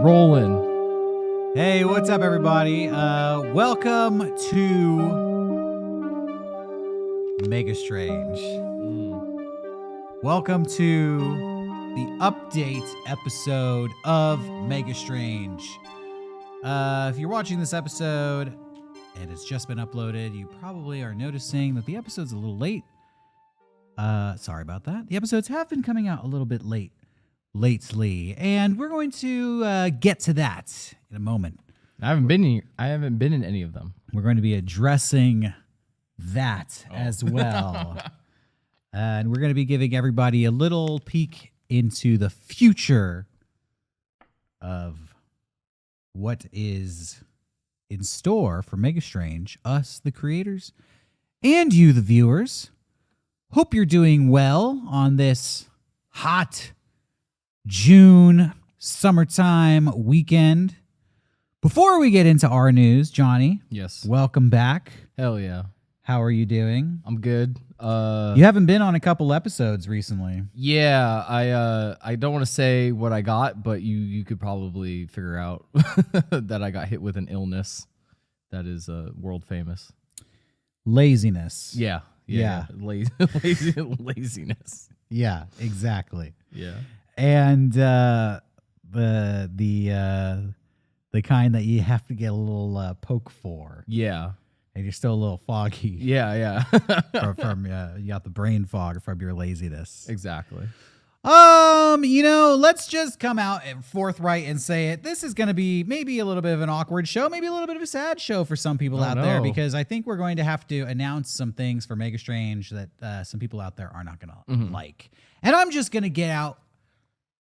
rolling. Hey, what's up, everybody? Welcome to Mega Strange. Welcome to the update episode of Mega Strange. If you're watching this episode and it's just been uploaded, you probably are noticing that the episode's a little late. Sorry about that. The episodes have been coming out a little bit lately, and we're going to get to that in a moment. I haven't been in any of them. We're going to be addressing that as well. And we're going to be giving everybody a little peek into the future of what is in store for Mega Strange, us, the creators, and you, the viewers. Hope you're doing well on this hot June summertime weekend. Before we get into our news, Johnny. Yes. Welcome back. Hell yeah. How are you doing? I'm good. You haven't been on a couple episodes recently. Yeah, I don't want to say what I got, but you could probably figure out that I got hit with an illness that is world famous. Laziness. Yeah. Laziness. Yeah, exactly. Yeah. And the kind that you have to get a little poke for. Yeah. And you're still a little foggy. Yeah. from you got the brain fog from your laziness. Exactly. Let's just come out and forthright and say it. This is going to be maybe a little bit of an awkward show, maybe a little bit of a sad show for some people out there, because I think we're going to have to announce some things for Mega Strange that some people out there are not going to like. And I'm just going to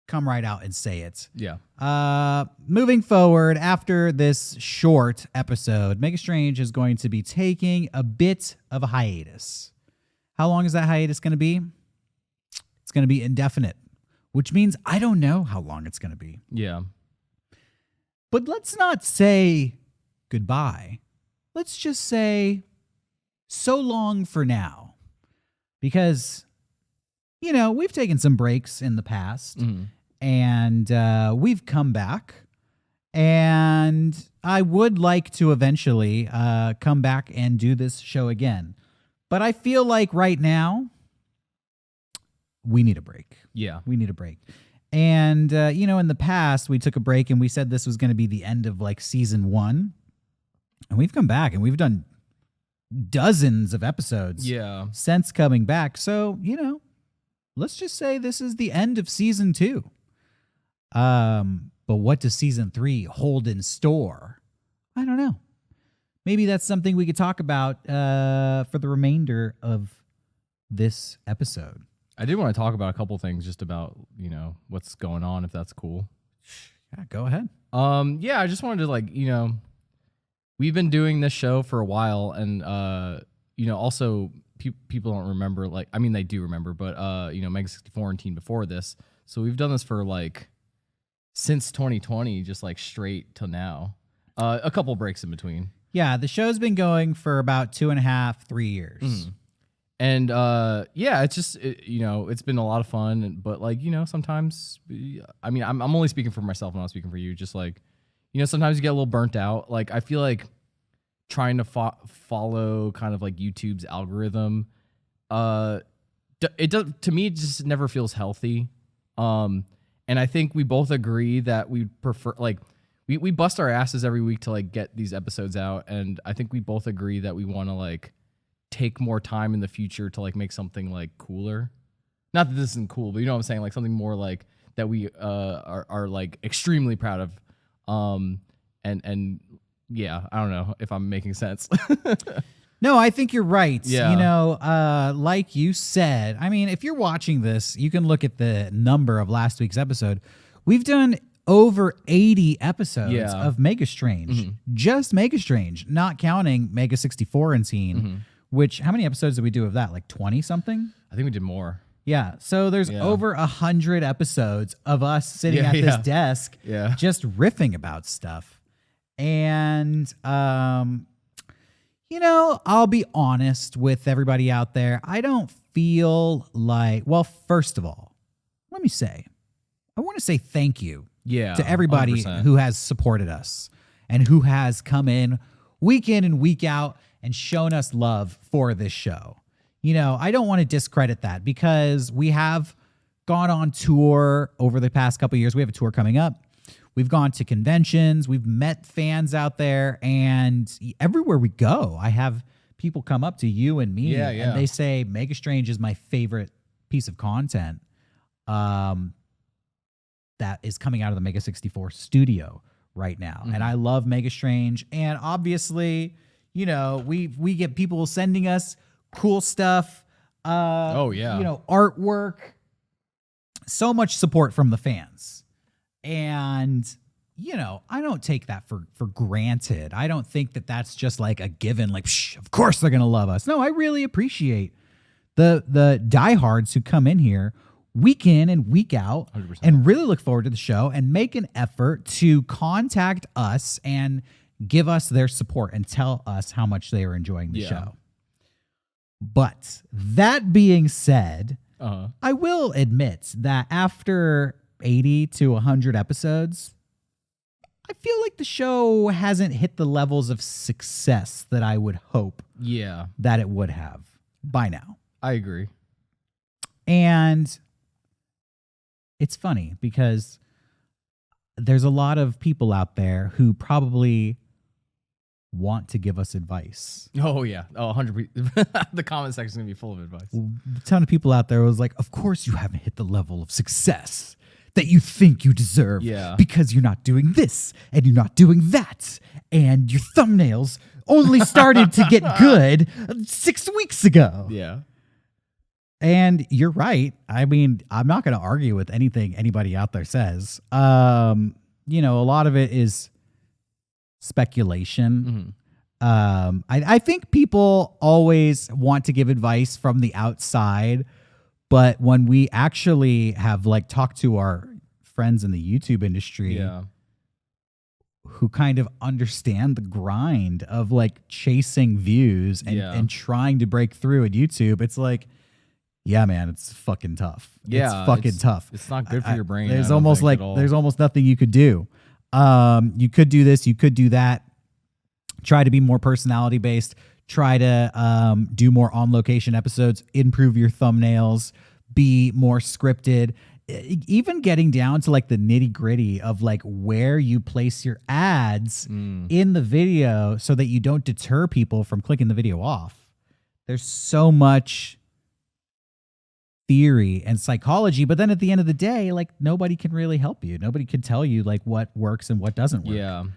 come right out and say it. Yeah. Moving forward, after this short episode, Mega Strange is going to be taking a bit of a hiatus. How long is that hiatus going to be? It's going to be indefinite, which means I don't know how long it's going to be. Yeah. But let's not say goodbye. Let's just say so long for now. Because, we've taken some breaks in the past. And we've come back, and I would like to eventually come back and do this show again. But I feel like right now, we need a break. Yeah. We need a break. And, in the past, we took a break, and we said this was going to be the end of, season 1. And we've come back, and we've done dozens of episodes since coming back. So, let's just say this is the end of season 2. But what does season 3 hold in store? I don't know. Maybe that's something we could talk about for the remainder of this episode. I did want to talk about a couple things just about, what's going on, if that's cool. Yeah, go ahead. I just wanted to we've been doing this show for a while, and also people don't remember, they do remember, but Mega 64 and Teen before this. So we've done this for since 2020, just straight till now. A couple breaks in between. Yeah, the show's been going for about 2.5, 3 years. And it's just it's been a lot of fun, but sometimes I'm only speaking for myself, I'm not speaking for you. Just sometimes you get a little burnt out. I feel like trying to follow kind of YouTube's algorithm, it does, to me, it just never feels healthy. And I think we both agree that we prefer we bust our asses every week to get these episodes out, and I think we both agree that we want to take more time in the future to make something cooler. Not that this isn't cool, but you know what I'm saying, something more that we are extremely proud of. And yeah, I don't know if I'm making sense. No, I think you're right. Yeah. Like you said, if you're watching this, you can look at the number of last week's episode. We've done over 80 episodes of Mega Strange. Just Mega Strange, not counting Mega 64 and Teen. Which, how many episodes did we do of that? 20 something? I think we did more. Yeah. So there's over 100 episodes of us sitting at this desk just riffing about stuff. And, I'll be honest with everybody out there. I don't feel first of all, let me say, I want to say thank you Yeah. to everybody 100%. who has supported us and who has come in and week out and shown us love for this show. You know, I don't want to discredit that because we have gone on tour over the past couple of years. We have a tour coming up. We've gone to conventions. We've met fans out there, and everywhere we go, I have people come up to you and me, and they say Mega Strange is my favorite piece of content that is coming out of the Mega 64 studio right now. And I love Mega Strange. And obviously, you know, we get people sending us cool stuff. You know, artwork. So much support from the fans. And, you know, I don't take that for granted. I don't think that that's just like a given, like, of course they're going to love us. No, I really appreciate the diehards who come in here week in and week out 100%. and really look forward to the show and make an effort to contact us and give us their support and tell us how much they are enjoying the show. But that being said, I will admit that after 80 to 100 episodes, I feel like the show hasn't hit the levels of success that I would hope that it would have by now. I agree. And it's funny because there's a lot of people out there who probably want to give us advice. Oh, yeah. Oh, 100%. The comment section is going to be full of advice. A ton of people out there was like, of course you haven't hit the level of success that you think you deserve because you're not doing this and you're not doing that. And your thumbnails only started to get good 6 weeks ago. Yeah. And you're right. I mean, I'm not going to argue with anything anybody out there says. You know, a lot of it is speculation. I think people always want to give advice from the outside, but when we actually have like talked to our friends in the YouTube industry who kind of understand the grind of like chasing views and trying to break through at YouTube, it's like, yeah, man, it's fucking tough. It's fucking tough. It's not good for your brain. There's almost nothing you could do. You could do this, you could do that. Try to be more personality based. Try to do more on location episodes. Improve your thumbnails. Be more scripted. Even getting down to like the nitty gritty of like where you place your ads in the video so that you don't deter people from clicking the video off. There's so much theory and psychology, but then at the end of the day, like nobody can really help you. Nobody can tell you like what works and what doesn't work.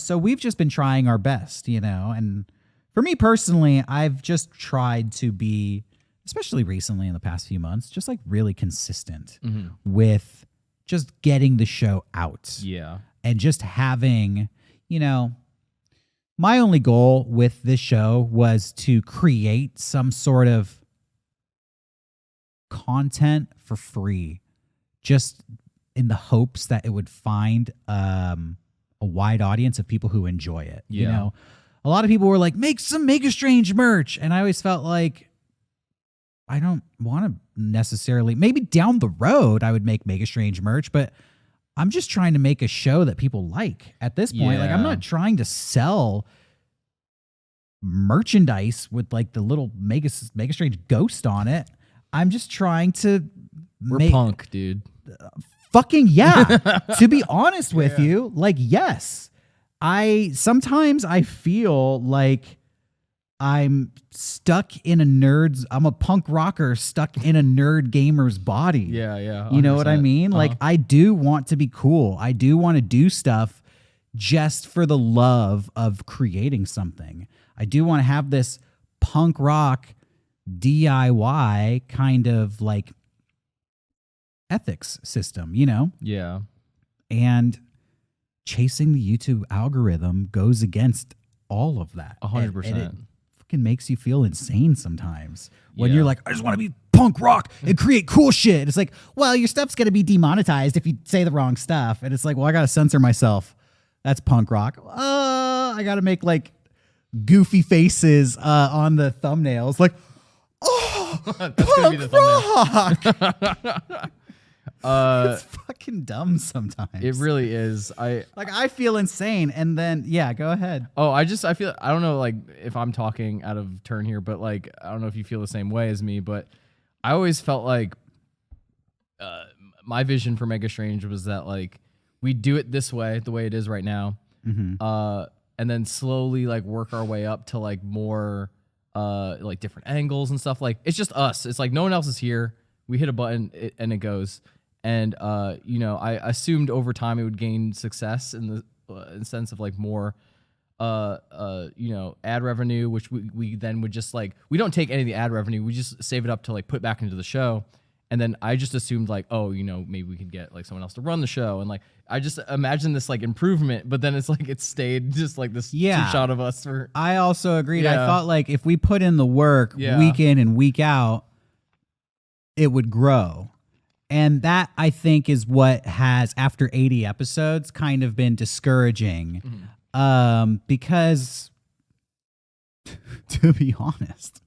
So we've just been trying our best, you know, and for me personally, I've just tried to be, especially recently in the past few months, just like really consistent with just getting the show out. And just having, you know, my only goal with this show was to create some sort of content for free, just in the hopes that it would find a wide audience of people who enjoy it. You know, a lot of people were like, make some Mega Strange merch. And I always felt like, I don't want to necessarily, maybe down the road I would make Mega Strange merch, but I'm just trying to make a show that people like at this point. Like I'm not trying to sell merchandise with like the little Mega Strange ghost on it. I'm just trying to We're punk, dude. Fucking yeah. To be honest with you, like, yes, sometimes I feel like I'm stuck in I'm a punk rocker stuck in a nerd gamer's body. You know what I mean? Like, I do want to be cool. I do want to do stuff just for the love of creating something. I do want to have this punk rock DIY kind of like ethics system, you know? And chasing the YouTube algorithm goes against all of that. 100%. And it fucking makes you feel insane sometimes when you're like, I just want to be punk rock and create cool shit. It's like, well, your stuff's going to be demonetized if you say the wrong stuff. And it's like, well, I got to censor myself. That's punk rock. I got to make like goofy faces on the thumbnails. Like, oh, that's going to be the thumbnail. It's fucking dumb sometimes. It really is. I feel insane, and then go ahead. Oh, I feel, I don't know, like, if I'm talking out of turn here, but like, I don't know if you feel the same way as me, but I always felt like my vision for Mega Strange was that like we do it this way, the way it is right now, and then slowly like work our way up to like more like different angles and stuff. Like it's just us. It's like no one else is here. We hit a button and it goes. And you know, I assumed over time it would gain success in the sense of like more you know, ad revenue, which we then would just like, we don't take any of the ad revenue, we just save it up to like put back into the show. And then I just assumed like, oh, you know, maybe we could get like someone else to run the show. And like, I just imagined this like improvement, but then it's like, it stayed just like this two shot of us. I also agreed. I thought like if we put in the work week in and week out, it would grow. And that I think is what has, after 80 episodes, kind of been discouraging. Because to be honest,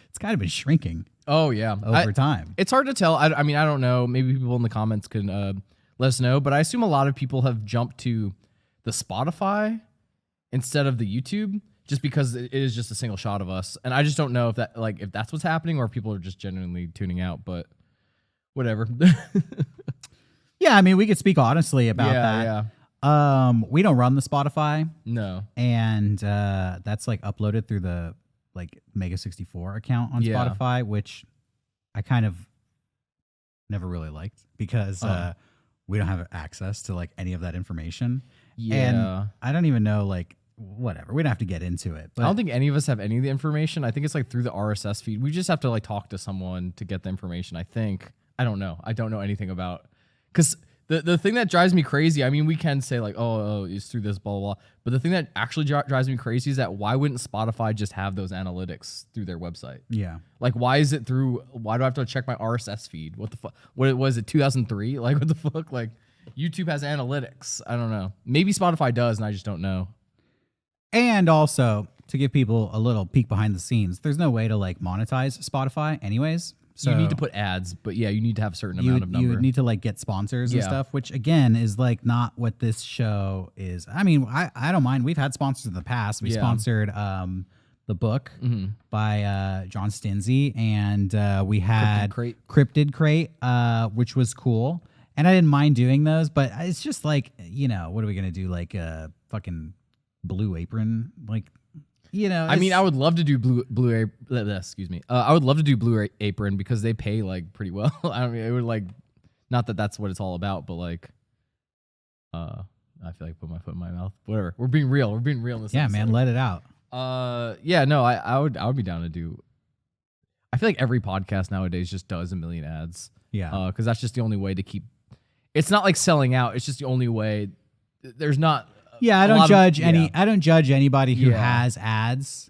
it's kind of been shrinking. Oh, yeah. Over time. It's hard to tell. I mean, I don't know. Maybe people in the comments can let us know. But I assume a lot of people have jumped to the Spotify instead of the YouTube just because it is just a single shot of us. And I just don't know if that, like, if that's what's happening or if people are just genuinely tuning out. But whatever. Yeah, I mean, we could speak honestly about that. Yeah. We don't run the Spotify. No. And that's like uploaded through the like Mega 64 account on Spotify, which I kind of never really liked because we don't have access to like any of that information. Yeah. And I don't even know, like, whatever. We don't have to get into it. But I don't think any of us have any of the information. I think it's like through the RSS feed. We just have to like talk to someone to get the information, I think. I don't know. I don't know anything about, because the thing that drives me crazy, I mean, we can say like, oh, it's through this, blah, blah, blah. But the thing that actually drives me crazy is that why wouldn't Spotify just have those analytics through their website? Yeah. Like, why is it through, why do I have to check my RSS feed? What the fuck? What was it, 2003? Like, what the fuck? Like, YouTube has analytics. I don't know. Maybe Spotify does, and I just don't know. And also, to give people a little peek behind the scenes, there's no way to like monetize Spotify anyways. So you need to put ads, but yeah, you need to have a certain amount of number. You would need to like get sponsors and stuff, which again is like not what this show is. I mean, I don't mind. We've had sponsors in the past. We sponsored the book by John Stinzy, and we had Cryptid Crate, which was cool. And I didn't mind doing those, but it's just like, you know, what are we gonna do? Like a fucking Blue Apron, like. You know, I mean, I would love to do Blue excuse me. I would love to do Blue Apron because they pay like pretty well. I mean, it would like, not that that's what it's all about, but like, I feel like I put my foot in my mouth. Whatever. We're being real. We're being real in this. Yeah, episode. Man, let it out. Yeah, no, I would be down to do. I feel like every podcast nowadays just does a million ads. Yeah. Because that's just the only way to keep. It's not like selling out. It's just the only way. There's not. Yeah, I don't judge I don't judge anybody who has ads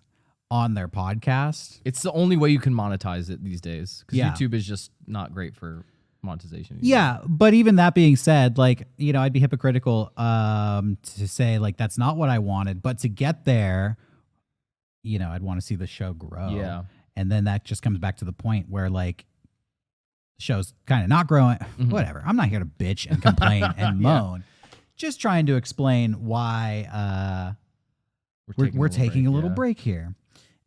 on their podcast. It's the only way you can monetize it these days because YouTube is just not great for monetization. Yeah, but even that being said, like, you know, I'd be hypocritical to say like that's not what I wanted, but to get there, you know, I'd want to see the show grow. Yeah. And then that just comes back to the point where like the show's kind of not growing. Whatever. I'm not here to bitch and complain and moan. Just trying to explain why we're taking a little break here.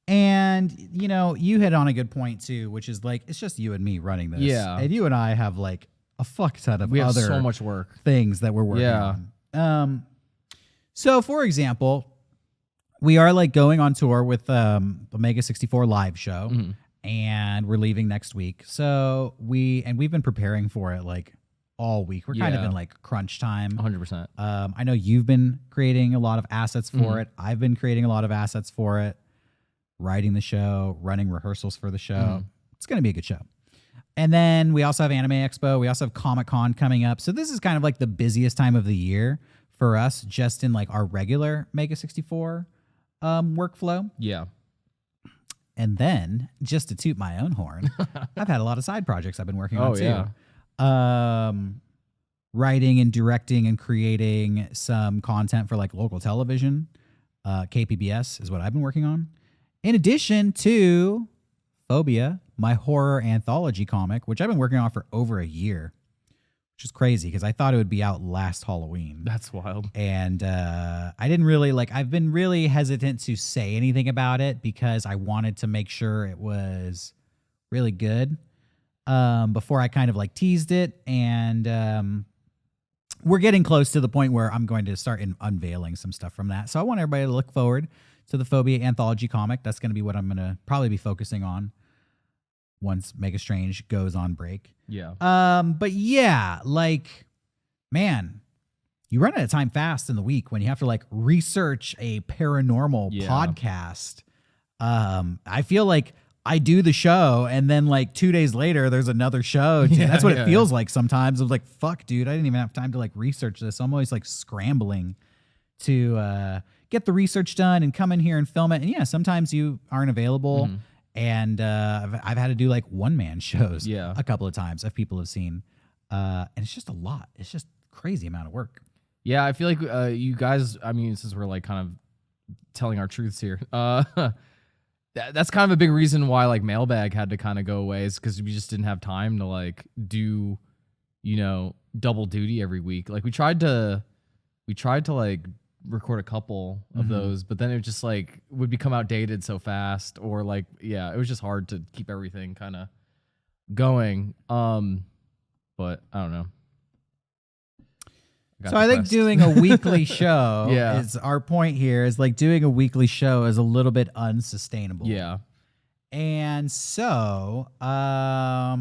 And, you know, you hit on a good point, too, which is like, it's just you and me running this. Yeah. And you and I have like a fuck ton of we have other so much work things that we're working on. So, for example, we are like going on tour with the Mega 64 live show, and we're leaving next week. So we've been preparing for it like all week. We're kind of in like crunch time. 100%. I know you've been creating a lot of assets for it. I've been creating a lot of assets for it. Writing the show, running rehearsals for the show. It's going to be a good show. And then we also have Anime Expo. We also have Comic-Con coming up. So this is kind of like the busiest time of the year for us, just in like our regular Mega 64 workflow. Yeah. And then, just to toot my own horn, I've had a lot of side projects I've been working on too. Yeah. Writing and directing and creating some content for like local television. KPBS is what I've been working on. In addition to Phobia, my horror anthology comic, which I've been working on for over a year. which is crazy because I thought it would be out last Halloween. That's wild. And I didn't really I've been really hesitant to say anything about it because I wanted to make sure it was really good before I kind of teased it. And we're getting close to the point where I'm going to start unveiling some stuff from that. So I want everybody to look forward to the Phobia anthology comic. That's going to be what I'm going to probably be focusing on once Mega Strange goes on break. Yeah. But yeah, man, you run out of time fast in the week when you have to research a paranormal podcast. I feel like I do the show and then 2 days later there's another show. That's what it feels like sometimes. I was fuck, dude, I didn't even have time to research this. I'm always scrambling to get the research done and come in here and film it. And yeah, sometimes you aren't available. And I've had to do one-man shows a couple of times if people have seen. And it's just a lot. It's just crazy amount of work. Yeah, I feel like you guys, I mean, since we're kind of telling our truths here, that's kind of a big reason why Mailbag had to kind of go away, is because we just didn't have time to do, double duty every week. We tried to record a couple of those, but then it just would become outdated so fast, or it was just hard to keep everything kind of going. But I don't know. So I think doing a weekly show is our point here, is doing a weekly show is a little bit unsustainable. Yeah. And so, I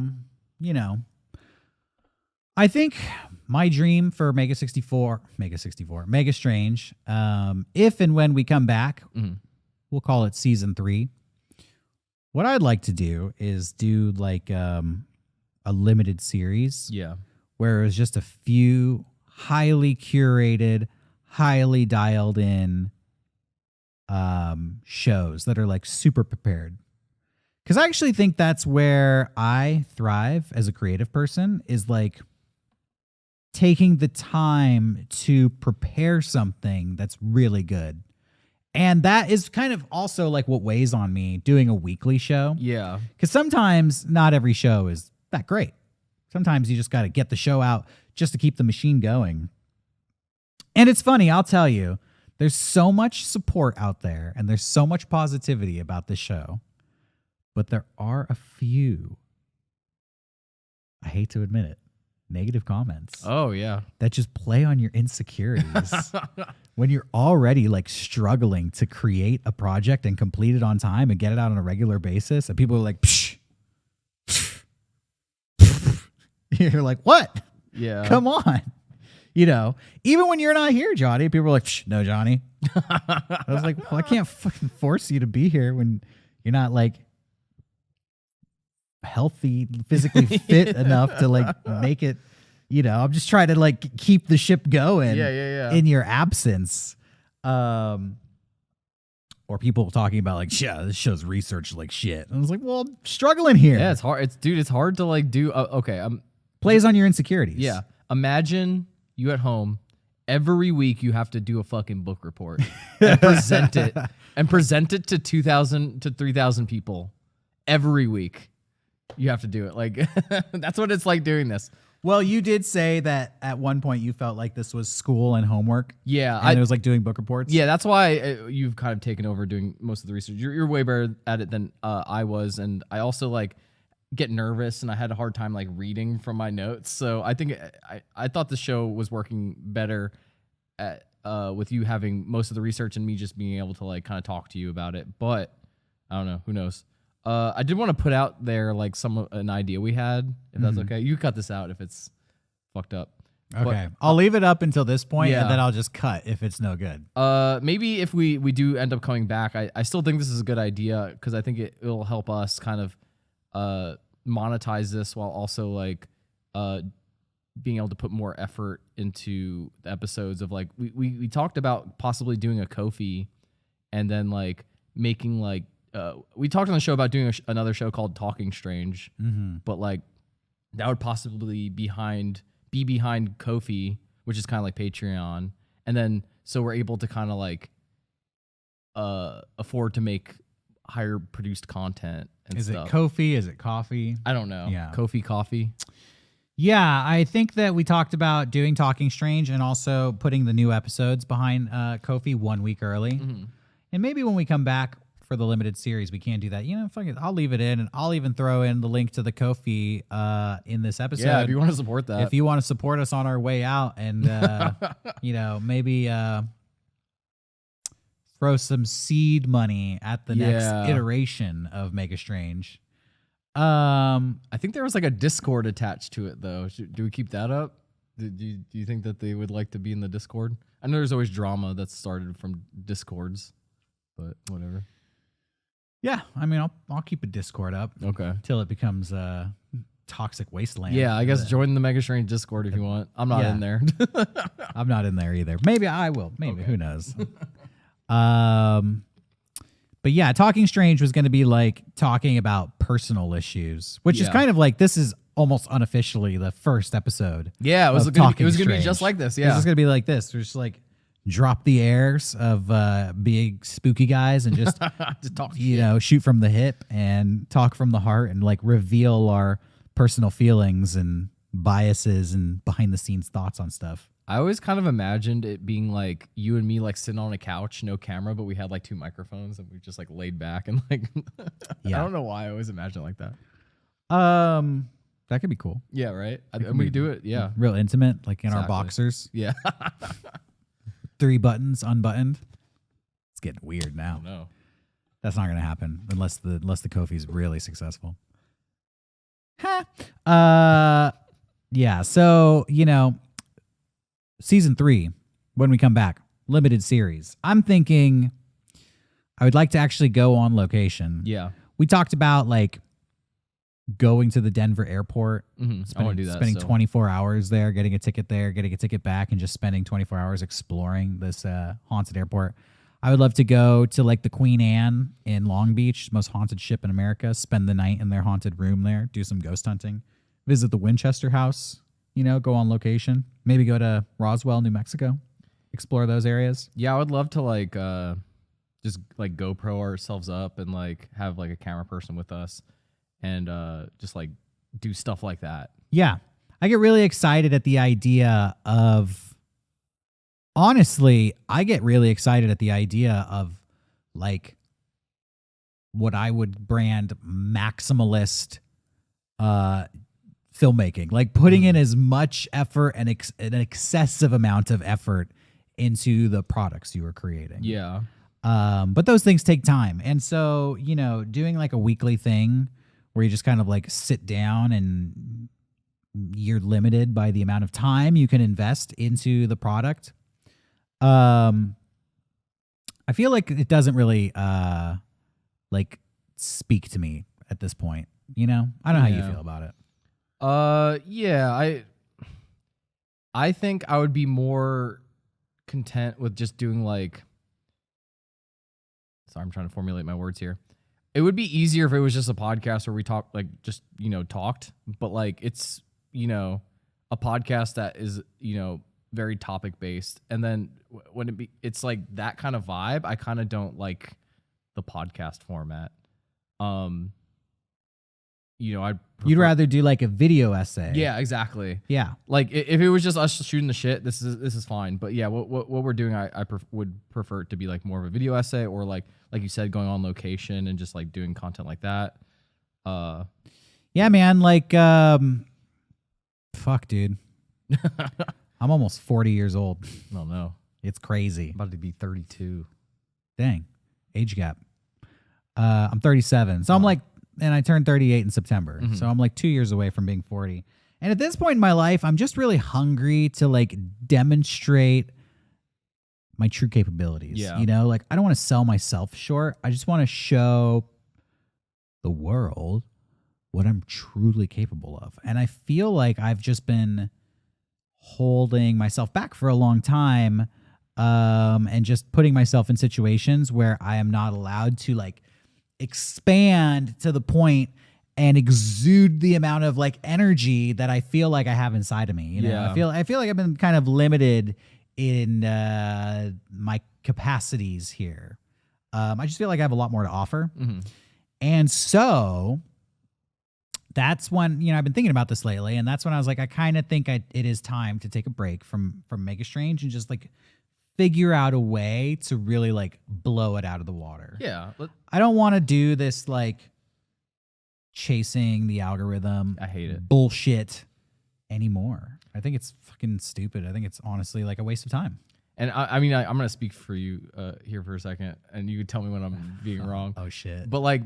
think my dream for Mega Strange, if and when we come back, we'll call it season 3. What I'd like to do is do a limited series. Yeah. Where it was just a few highly curated, highly dialed in shows that are super prepared. Because I actually think that's where I thrive as a creative person, is taking the time to prepare something that's really good. And that is kind of also what weighs on me doing a weekly show. Yeah. Because sometimes not every show is that great. Sometimes you just got to get the show out just to keep the machine going. And it's funny, I'll tell you, there's so much support out there and there's so much positivity about this show. But there are a few, I hate to admit it, negative comments. Oh, yeah. That just play on your insecurities. When you're already struggling to create a project and complete it on time and get it out on a regular basis, and people are like, psh, psh, psh. You're like, what? Yeah. Come on. Even when you're not here, Johnny, people are like, psh, no, Johnny. I was like, well, I can't fucking force you to be here when you're not healthy, physically fit enough to make it. I'm just trying to keep the ship going. In your absence. Or people talking about this show's research shit. And I was like, well, I'm struggling here. Yeah, it's hard. It's hard to do. Okay, Plays on your insecurities. Yeah. Imagine you at home. Every week you have to do a fucking book report and present it to 2,000 to 3,000 people every week. You have to do it. That's what it's like doing this. Well, you did say that at one point you felt like this was school and homework. Yeah. And it was doing book reports. Yeah, that's why you've kind of taken over doing most of the research. You're way better at it than I was. And I also get nervous, and I had a hard time reading from my notes. So I think I thought the show was working better at with you having most of the research and me just being able to kind of talk to you about it. But I don't know, who knows. I did want to put out there an idea we had, if that's okay. You cut this out if it's fucked up. Okay. I'll leave it up until this point, and then I'll just cut if it's no good. Maybe if we do end up coming back, I still think this is a good idea, because I think it'll help us kind of monetize this while also being able to put more effort into the episodes of we talked about possibly doing a Ko-fi, and then making we talked on the show about doing another show called Talking Strange, but that would possibly be behind Ko-fi, which is kind of like Patreon, and then so we're able to kind of afford to make higher produced content and is stuff. Is it Ko-fi? Is it coffee? I don't know. Yeah. Ko-fi coffee. Yeah, I think that we talked about doing Talking Strange and also putting the new episodes behind Kofi 1 week early. Mm-hmm. And maybe when we come back for the limited series, we can't do that. Fuck it, I'll leave it in, and I'll even throw in the link to the Kofi in this episode. Yeah, if you want to support that. If you want to support us on our way out and, maybe throw some seed money at the next iteration of Mega Strange. I think there was like a Discord attached to it, though. Do we keep that up? Do you think that they would like to be in the Discord? I know there's always drama that's started from Discords, but whatever. Yeah, I mean, I'll keep a Discord up. Okay. Till it becomes a toxic wasteland. Yeah, I guess join the Mega Strange Discord if you want. I'm not in there. I'm not in there either. Maybe I will. Maybe. Who knows? But yeah, Talking Strange was going to be like talking about personal issues, which is kind of like, this is almost unofficially the first episode. Yeah, it was going to be just like this. Yeah. It's going to be like this. We're just like drop the airs of big spooky guys and just, talk, shoot from the hip and talk from the heart and like reveal our personal feelings and biases and behind the scenes thoughts on stuff. I always kind of imagined it being like you and me like sitting on a couch, no camera, but we had like 2 microphones and we just like laid back and like I don't know why I always imagine it like that. That could be cool. Yeah, right. And we could do it. Yeah, real intimate, like in our boxers. Yeah, 3 buttons unbuttoned. It's getting weird now. No, that's not gonna happen unless the Kofi's really successful. Yeah. So Season 3, when we come back, limited series. I'm thinking I would like to actually go on location. Yeah. We talked about like going to the Denver airport. Mm-hmm. I want to do that. Spending 24 hours there, getting a ticket there, getting a ticket back, and just spending 24 hours exploring this haunted airport. I would love to go to like the Queen Anne in Long Beach, most haunted ship in America, spend the night in their haunted room there, do some ghost hunting, visit the Winchester House. Go on location. Maybe go to Roswell, New Mexico. Explore those areas. Yeah, I would love to like just like GoPro ourselves up and like have like a camera person with us and just like do stuff like that. Yeah. I get really excited at the idea of, honestly, I get really excited at the idea of like what I would brand maximalist filmmaking, like putting in as much effort and an excessive amount of effort into the products you are creating. Yeah. But those things take time. And so, doing like a weekly thing where you just kind of like sit down and you're limited by the amount of time you can invest into the product. I feel like it doesn't really like speak to me at this point. I don't know how you feel about it. Yeah, I think I would be more content with just doing like, sorry, I'm trying to formulate my words here. It would be easier if it was just a podcast where we talk like just, talked, but like it's, a podcast that is, very topic based. And then when it's like that kind of vibe, I kind of don't like the podcast format. You'd rather do like a video essay. Yeah, exactly. Yeah. Like if it was just us shooting the shit, this is fine. But yeah, what we're doing, I would prefer it to be like more of a video essay or like you said, going on location and just like doing content like that. Yeah, man. Like, fuck, dude. I'm almost 40 years old. Oh no, it's crazy. I'm about to be 32. Dang, age gap. I'm 37, so I'm like. And I turned 38 in September. Mm-hmm. So I'm like 2 years away from being 40. And at this point in my life, I'm just really hungry to like demonstrate my true capabilities. Yeah. Like I don't want to sell myself short. I just want to show the world what I'm truly capable of. And I feel like I've just been holding myself back for a long time and just putting myself in situations where I am not allowed to like expand to the point and exude the amount of like energy that I feel like I have inside of me. Yeah. I feel like I've been kind of limited in my capacities here. I just feel like I have a lot more to offer. Mm-hmm. And so that's when, I've been thinking about this lately, and that's when I was like, I kind of think it is time to take a break from Mega Strange and just like figure out a way to really like blow it out of the water. Yeah. I don't want to do this like chasing the algorithm. I hate it. Bullshit anymore. I think it's fucking stupid. I think it's honestly like a waste of time. And I mean, I'm going to speak for you here for a second, and you can tell me when I'm being wrong. Oh shit. But like,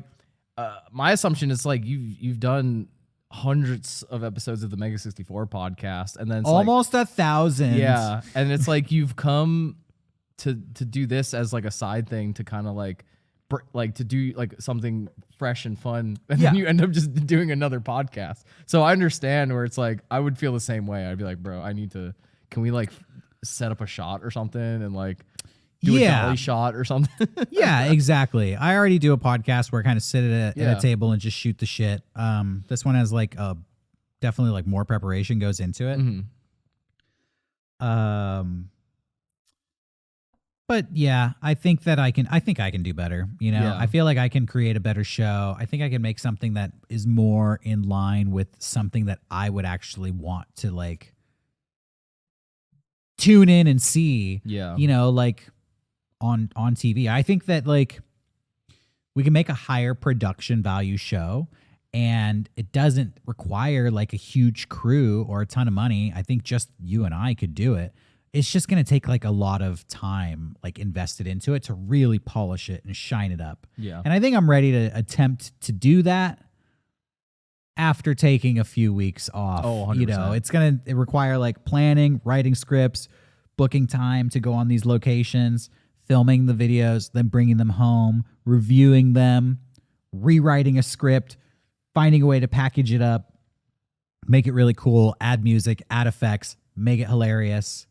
my assumption is like you've done hundreds of episodes of the Mega 64 podcast, and then it's almost 1,000. Yeah, and it's like you've come to do this as like a side thing to kind of like to do like something fresh and fun, and then you end up just doing another podcast. So I understand where it's like I would feel the same way. I'd be like, bro, can we like set up a shot or something and like do a dolly shot or something? Yeah, exactly. I already do a podcast where I kind of sit at a table and just shoot the shit. This one has like definitely like more preparation goes into it. Mm-hmm. But yeah, I think I can do better. I feel like I can create a better show. I think I can make something that is more in line with something that I would actually want to like tune in and see. Yeah. Like on TV. I think that like we can make a higher production value show, and it doesn't require like a huge crew or a ton of money. I think just you and I could do it. It's just going to take like a lot of time like invested into it to really polish it and shine it up. Yeah. And I think I'm ready to attempt to do that after taking a few weeks off. Oh, 100%. It's going to require like planning, writing scripts, booking time to go on these locations, filming the videos, then bringing them home, reviewing them, rewriting a script, finding a way to package it up, make it really cool, add music, add effects, make it hilarious,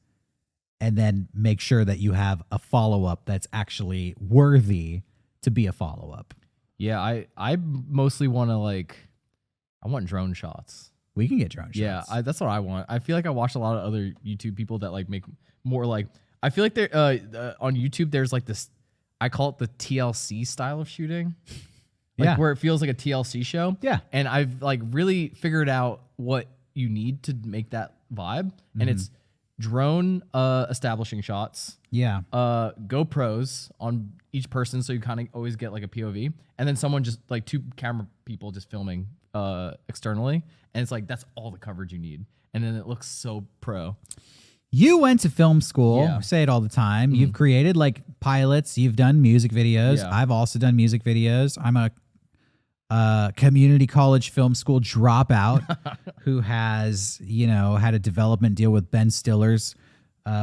and then make sure that you have a follow-up that's actually worthy to be a follow-up. Yeah, I mostly want to I want drone shots. We can get drone shots. Yeah, that's what I want. I feel like I watched a lot of other YouTube people that like make more like, I feel like they're on YouTube there's like this, I call it the TLC style of shooting. Where it feels like a TLC show. Yeah. And I've like really figured out what you need to make that vibe. And it's drone establishing shots. Yeah. GoPros on each person, so you kind of always get like a POV, and then someone just like two camera people just filming externally, and it's like that's all the coverage you need, and then it looks so pro. You went to film school. Yeah. I say it all the time. You've created like pilots. You've done music videos. Yeah. I've also done music videos. I'm a community college film school dropout who has, had a development deal with Ben Stiller's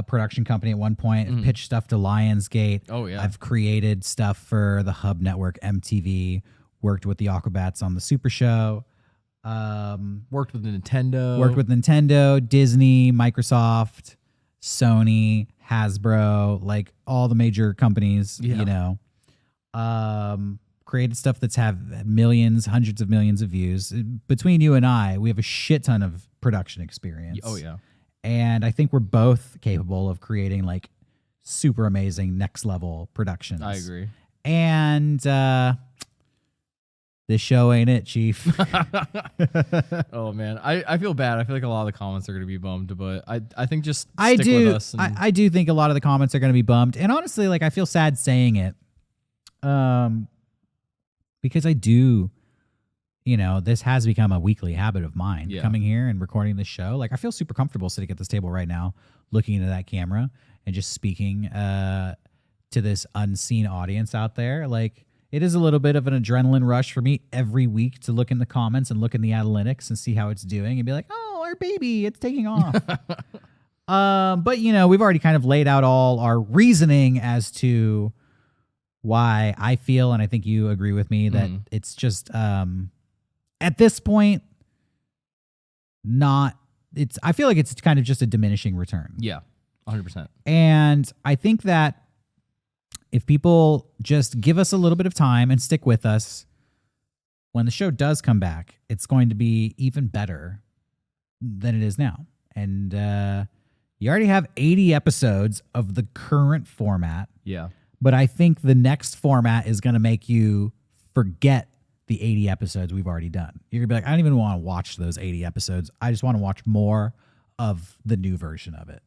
production company at one point. I've pitched stuff to Lionsgate. Oh, yeah. I've created stuff for the Hub Network, MTV, worked with the Aquabats on the Super Show. Worked with Nintendo. Disney, Microsoft, Sony, Hasbro, like all the major companies, created stuff that's have millions, hundreds of millions of views. Between you and I, we have a shit ton of production experience. Oh, yeah. And I think we're both capable of creating like super amazing next level productions. I agree. And this show ain't it, Chief. Oh, man. I feel bad. I feel like a lot of the comments are going to be bummed, but I think just stick with us. I do think a lot of the comments are going to be bummed. And honestly, like I feel sad saying it. Because I do, this has become a weekly habit of mine, coming here and recording this show. Like I feel super comfortable sitting at this table right now, looking into that camera and just speaking to this unseen audience out there. Like it is a little bit of an adrenaline rush for me every week to look in the comments and look in the analytics and see how it's doing and be like, oh, our baby, it's taking off. But we've already kind of laid out all our reasoning as to why I feel, and I think you agree with me, that it's just at this point I feel like it's kind of just a diminishing return. Yeah, 100%. And I think that if people just give us a little bit of time and stick with us, when the show does come back, it's going to be even better than it is now. And you already have 80 episodes of the current format. Yeah. But I think the next format is going to make you forget the 80 episodes we've already done. You're gonna be like, I don't even want to watch those 80 episodes. I just want to watch more of the new version of it.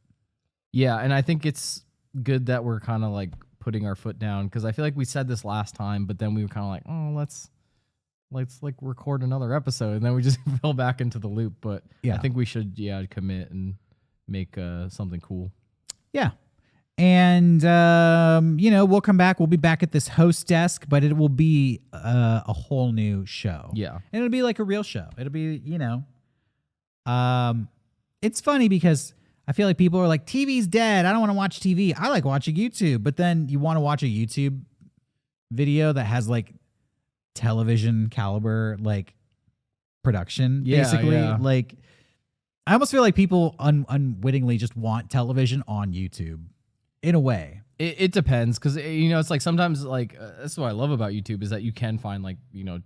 Yeah, and I think it's good that we're kind of like putting our foot down, because I feel like we said this last time, but then we were kind of like, oh, let's like record another episode, and then we just fell back into the loop. But Yeah. I think we should commit and make something cool. Yeah. And, we'll come back. We'll be back at this host desk, but it will be a whole new show. Yeah. And it'll be like a real show. It'll be, it's funny because I feel like people are like, TV's dead. I don't want to watch TV. I like watching YouTube. But then you want to watch a YouTube video that has like television caliber, like production, basically. Yeah. Like, I almost feel like people unwittingly just want television on YouTube in a way. It depends, because it's like sometimes like that's what I love about YouTube, is that you can find like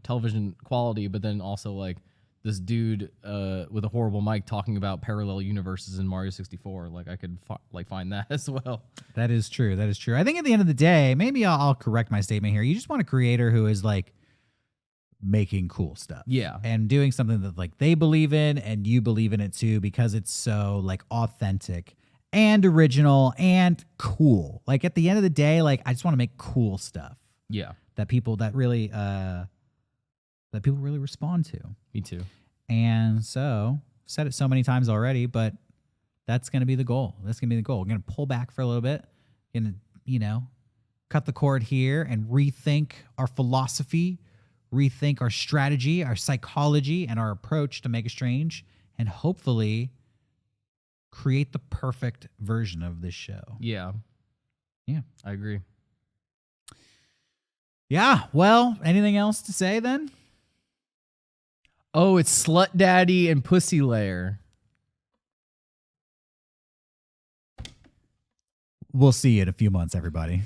television quality, but then also like this dude with a horrible mic talking about parallel universes in Mario 64. Like I could find that as well. That is true. That is true. I think at the end of the day, maybe I'll correct my statement here. You just want a creator who is like making cool stuff. Yeah. And doing something that like they believe in and you believe in it too, because it's so like authentic and original and cool. Like at the end of the day, like I just want to make cool stuff. Yeah. That people really respond to. Me too. And so, said it so many times already, but that's going to be the goal. That's going to be the goal. We're going to pull back for a little bit, going to, cut the cord here and rethink our philosophy, rethink our strategy, our psychology, and our approach to Mega Strange, and hopefully create the perfect version of this show. Yeah. Yeah. I agree. Yeah. Well, anything else to say then? Oh, it's Slut Daddy and Pussy Lair. We'll see you in a few months, everybody.